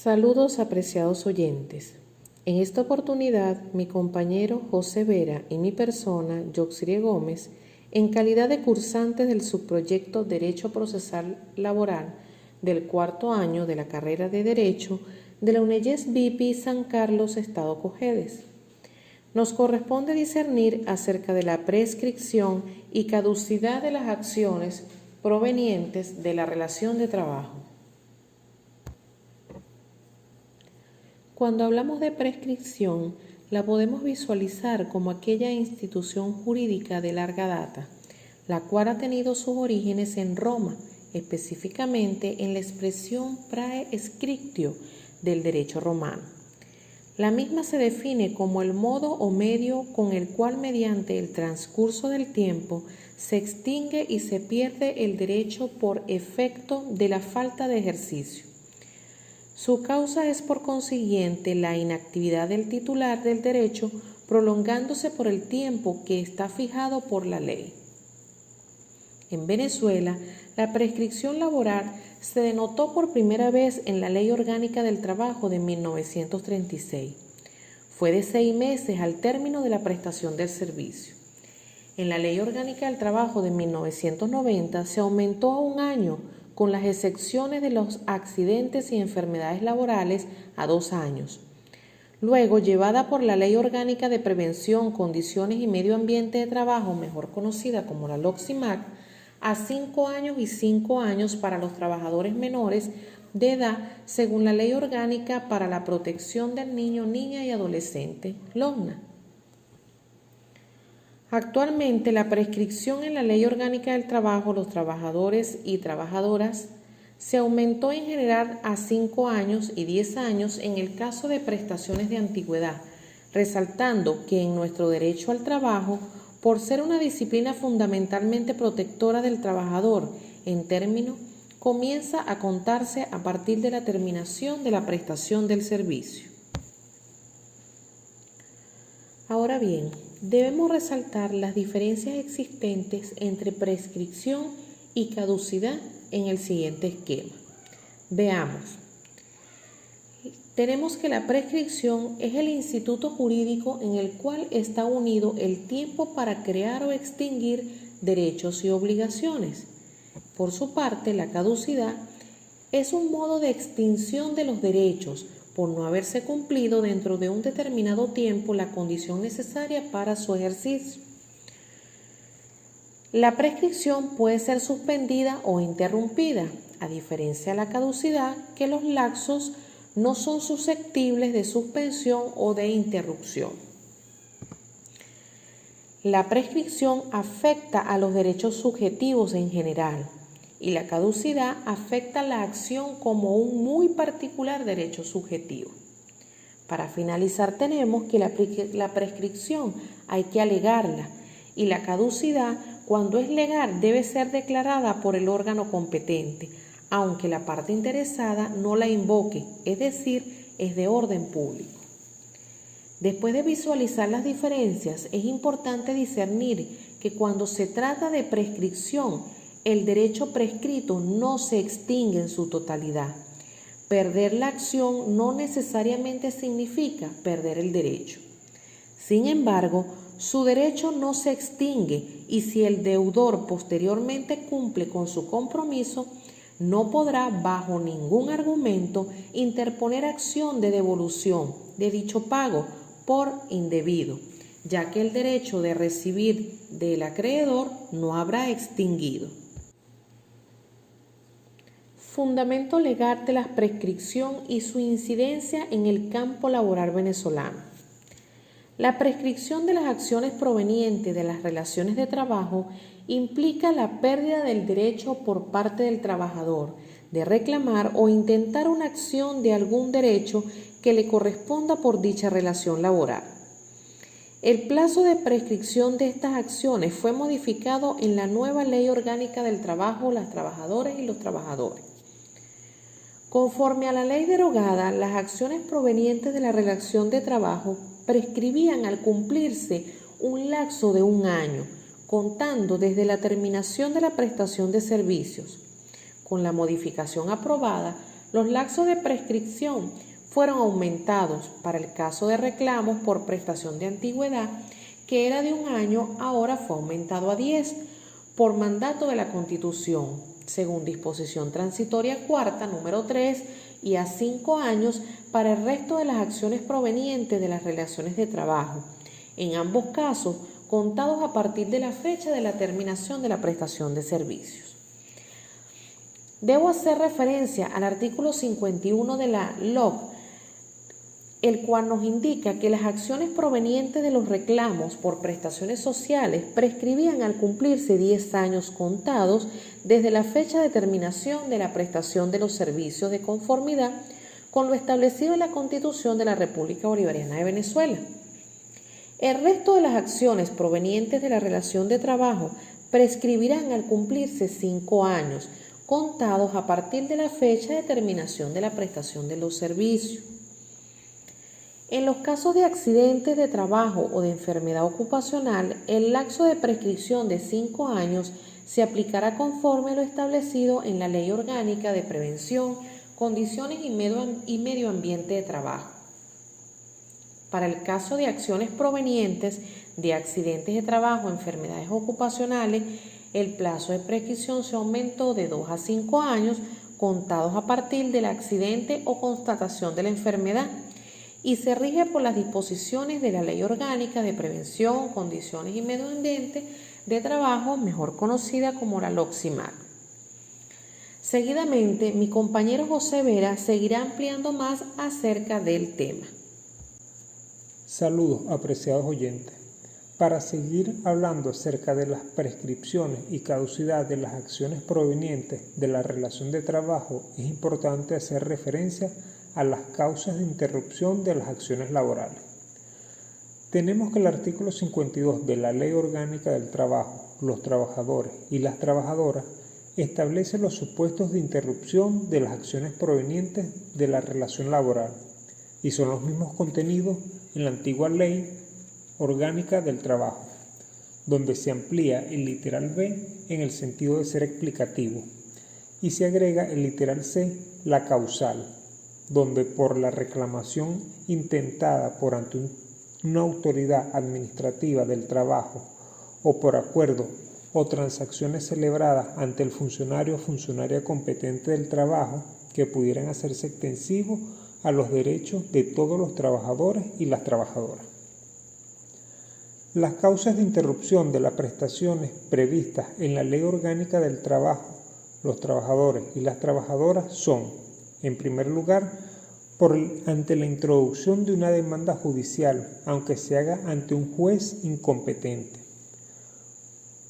Saludos, apreciados oyentes. En esta oportunidad, mi compañero José Vera y mi persona, Yoxirie Gómez, en calidad de cursantes del subproyecto Derecho Procesal Laboral del cuarto año de la carrera de Derecho de la UNEYES BIPI San Carlos, Estado Cojedes, nos corresponde discernir acerca de la prescripción y caducidad de las acciones provenientes de la relación de trabajo. Cuando hablamos de prescripción, la podemos visualizar como aquella institución jurídica de larga data, la cual ha tenido sus orígenes en Roma, específicamente en la expresión prae scriptio del derecho romano. La misma se define como el modo o medio con el cual mediante el transcurso del tiempo se extingue y se pierde el derecho por efecto de la falta de ejercicio. Su causa es por consiguiente la inactividad del titular del derecho, prolongándose por el tiempo que está fijado por la ley. En Venezuela, la prescripción laboral se denotó por primera vez en la Ley Orgánica del Trabajo de 1936. Fue de 6 meses al término de la prestación del servicio. En la Ley Orgánica del Trabajo de 1990 se aumentó a 1 año, con las excepciones de los accidentes y enfermedades laborales a 2 años. Luego, llevada por la Ley Orgánica de Prevención, Condiciones y Medio Ambiente de Trabajo, mejor conocida como la LOXIMAC, a 5 años y 5 años para los trabajadores menores de edad, según la Ley Orgánica para la Protección del Niño, Niña y Adolescente, LOGNA. Actualmente, la prescripción en la Ley Orgánica del Trabajo, los trabajadores y trabajadoras, se aumentó en general a 5 años y 10 años en el caso de prestaciones de antigüedad, resaltando que en nuestro derecho al trabajo, por ser una disciplina fundamentalmente protectora del trabajador en término, comienza a contarse a partir de la terminación de la prestación del servicio. Ahora bien, debemos resaltar las diferencias existentes entre prescripción y caducidad en el siguiente esquema. Veamos. Tenemos que la prescripción es el instituto jurídico en el cual está unido el tiempo para crear o extinguir derechos y obligaciones. Por su parte, la caducidad es un modo de extinción de los derechos por no haberse cumplido dentro de un determinado tiempo la condición necesaria para su ejercicio. La prescripción puede ser suspendida o interrumpida, a diferencia de la caducidad, que los lapsos no son susceptibles de suspensión o de interrupción. La prescripción afecta a los derechos subjetivos en general, y la caducidad afecta la acción como un muy particular derecho subjetivo. Para finalizar, tenemos que la prescripción hay que alegarla y la caducidad, cuando es legal, debe ser declarada por el órgano competente, aunque la parte interesada no la invoque, es decir, es de orden público. Después de visualizar las diferencias, es importante discernir que cuando se trata de prescripción, el derecho prescrito no se extingue en su totalidad. Perder la acción no necesariamente significa perder el derecho. Sin embargo, su derecho no se extingue y si el deudor posteriormente cumple con su compromiso, no podrá bajo ningún argumento interponer acción de devolución de dicho pago por indebido, ya que el derecho de recibir del acreedor no habrá extinguido. Fundamento legal de la prescripción y su incidencia en el campo laboral venezolano. La prescripción de las acciones provenientes de las relaciones de trabajo implica la pérdida del derecho por parte del trabajador de reclamar o intentar una acción de algún derecho que le corresponda por dicha relación laboral. El plazo de prescripción de estas acciones fue modificado en la nueva Ley Orgánica del Trabajo, las trabajadoras y los trabajadores. Conforme a la ley derogada, las acciones provenientes de la relación de trabajo prescribían al cumplirse un lapso de 1 año, contando desde la terminación de la prestación de servicios. Con la modificación aprobada, Los lapsos de prescripción fueron aumentados para el caso de reclamos por prestación de antigüedad, que era de 1 año, ahora fue aumentado a 10 por mandato de la Constitución, según disposición transitoria cuarta número 3, y a 5 años para el resto de las acciones provenientes de las relaciones de trabajo, en ambos casos contados a partir de la fecha de la terminación de la prestación de servicios. Debo hacer referencia al artículo 51 de la LOC, el cual nos indica que las acciones provenientes de los reclamos por prestaciones sociales prescribían al cumplirse 10 años contados desde la fecha de terminación de la prestación de los servicios, de conformidad con lo establecido en la Constitución de la República Bolivariana de Venezuela. El resto de las acciones provenientes de la relación de trabajo prescribirán al cumplirse 5 años contados a partir de la fecha de terminación de la prestación de los servicios. En los casos de accidentes de trabajo o de enfermedad ocupacional, el lapso de prescripción de 5 años se aplicará conforme a lo establecido en la Ley Orgánica de Prevención, Condiciones y Medio Ambiente de Trabajo. Para el caso de acciones provenientes de accidentes de trabajo o enfermedades ocupacionales, el plazo de prescripción se aumentó de 2 a 5 años contados a partir del accidente o constatación de la enfermedad, y se rige por las disposiciones de la Ley Orgánica de Prevención, Condiciones y Medio Ambiente de Trabajo, mejor conocida como la LOCSIMAC. Seguidamente, mi compañero José Vera seguirá ampliando más acerca del tema. Saludos, apreciados oyentes. Para seguir hablando acerca de las prescripciones y caducidad de las acciones provenientes de la relación de trabajo, es importante hacer referencia a las causas de interrupción de las acciones laborales. Tenemos que el artículo 52 de la Ley Orgánica del Trabajo, los trabajadores y las trabajadoras, establece los supuestos de interrupción de las acciones provenientes de la relación laboral, y son los mismos contenidos en la antigua Ley Orgánica del Trabajo, donde se amplía el literal B en el sentido de ser explicativo, y se agrega el literal C, la causal, donde por la reclamación intentada por ante una autoridad administrativa del trabajo o por acuerdo o transacciones celebradas ante el funcionario o funcionaria competente del trabajo que pudieran hacerse extensivos a los derechos de todos los trabajadores y las trabajadoras. Las causas de interrupción de las prestaciones previstas en la Ley Orgánica del Trabajo, los trabajadores y las trabajadoras son, en primer lugar, ante la introducción de una demanda judicial, aunque se haga ante un juez incompetente;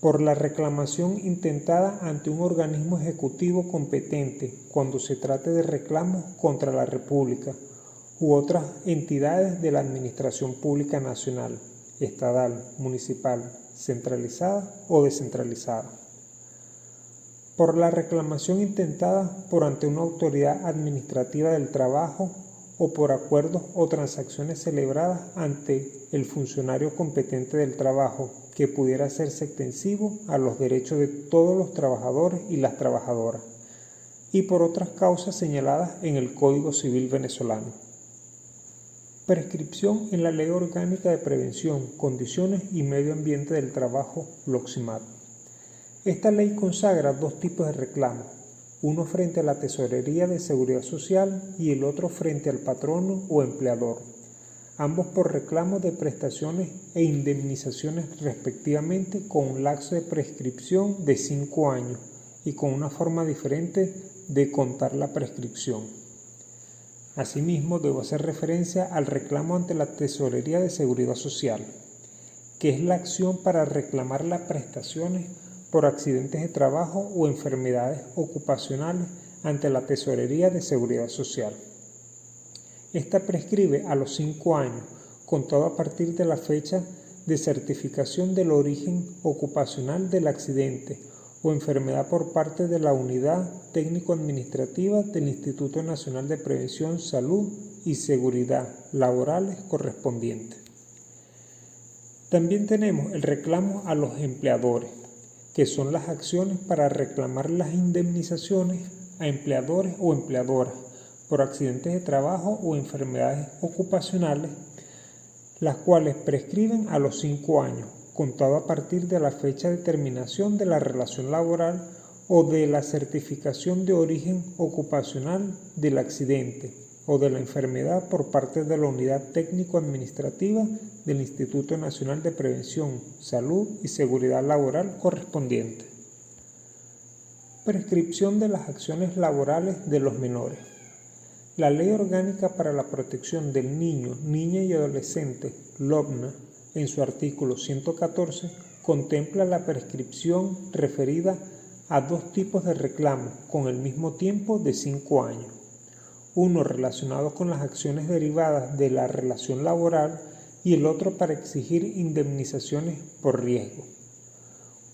por la reclamación intentada ante un organismo ejecutivo competente cuando se trate de reclamos contra la República u otras entidades de la Administración Pública Nacional, estatal, municipal, centralizada o descentralizada; por la reclamación intentada por ante una autoridad administrativa del trabajo o por acuerdos o transacciones celebradas ante el funcionario competente del trabajo que pudiera hacerse extensivo a los derechos de todos los trabajadores y las trabajadoras, y por otras causas señaladas en el Código Civil venezolano. Prescripción en la Ley Orgánica de Prevención, Condiciones y Medio Ambiente del Trabajo, LOCSIMAC. Esta ley consagra 2 tipos de reclamos, uno frente a la Tesorería de Seguridad Social y el otro frente al patrono o empleador, ambos por reclamos de prestaciones e indemnizaciones respectivamente, con un lapso de prescripción de 5 años y con una forma diferente de contar la prescripción. Asimismo, debo hacer referencia al reclamo ante la Tesorería de Seguridad Social, que es la acción para reclamar las prestaciones por accidentes de trabajo o enfermedades ocupacionales ante la Tesorería de Seguridad Social. Esta prescribe a los 5 años, contado a partir de la fecha de certificación del origen ocupacional del accidente o enfermedad por parte de la Unidad Técnico-Administrativa del Instituto Nacional de Prevención, Salud y Seguridad Laborales correspondientes. También tenemos el reclamo a los empleadores, que son las acciones para reclamar las indemnizaciones a empleadores o empleadoras por accidentes de trabajo o enfermedades ocupacionales, las cuales prescriben a los 5 años, contado a partir de la fecha de terminación de la relación laboral o de la certificación de origen ocupacional del accidente o de la enfermedad por parte de la Unidad Técnico-Administrativa del Instituto Nacional de Prevención, Salud y Seguridad Laboral correspondiente. Prescripción de las acciones laborales de los menores. La Ley Orgánica para la Protección del Niño, Niña y Adolescente, LOPNA, en su artículo 114, contempla la prescripción referida a 2 tipos de reclamos con el mismo tiempo de 5 años. Uno relacionado con las acciones derivadas de la relación laboral y el otro para exigir indemnizaciones por riesgo.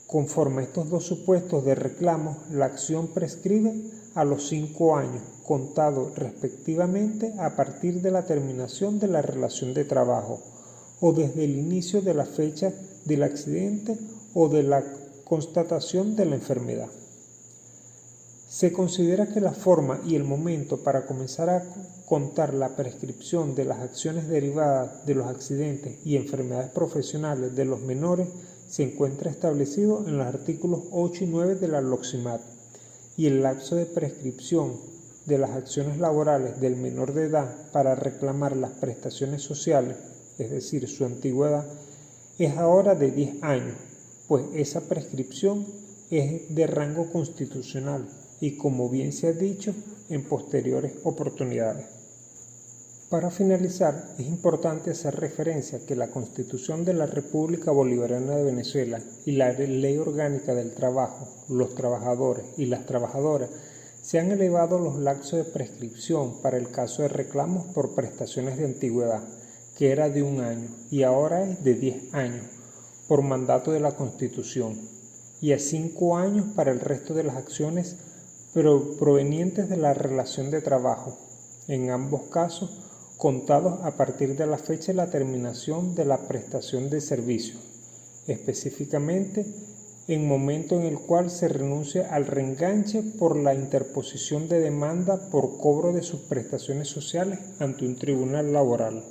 Conforme a estos 2 supuestos de reclamos, la acción prescribe a los 5 años, contado respectivamente a partir de la terminación de la relación de trabajo o desde el inicio de la fecha del accidente o de la constatación de la enfermedad. Se considera que la forma y el momento para comenzar a contar la prescripción de las acciones derivadas de los accidentes y enfermedades profesionales de los menores se encuentra establecido en los artículos 8 y 9 de la LOCSIMAT, y el lapso de prescripción de las acciones laborales del menor de edad para reclamar las prestaciones sociales, es decir, su antigüedad, es ahora de 10 años, pues esa prescripción es de rango constitucional y, como bien se ha dicho, en posteriores oportunidades. Para finalizar, es importante hacer referencia que la Constitución de la República Bolivariana de Venezuela y la Ley Orgánica del Trabajo, los trabajadores y las trabajadoras se han elevado los lapsos de prescripción para el caso de reclamos por prestaciones de antigüedad, que era de 1 año y ahora es de 10 años, por mandato de la Constitución, y a 5 años para el resto de las acciones provenientes de la relación de trabajo, en ambos casos contados a partir de la fecha de la terminación de la prestación de servicio, específicamente en momento en el cual se renuncia al reenganche por la interposición de demanda por cobro de sus prestaciones sociales ante un tribunal laboral.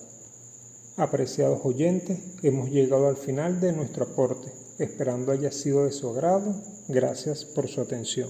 Apreciados oyentes, hemos llegado al final de nuestro aporte, esperando haya sido de su agrado. Gracias por su atención.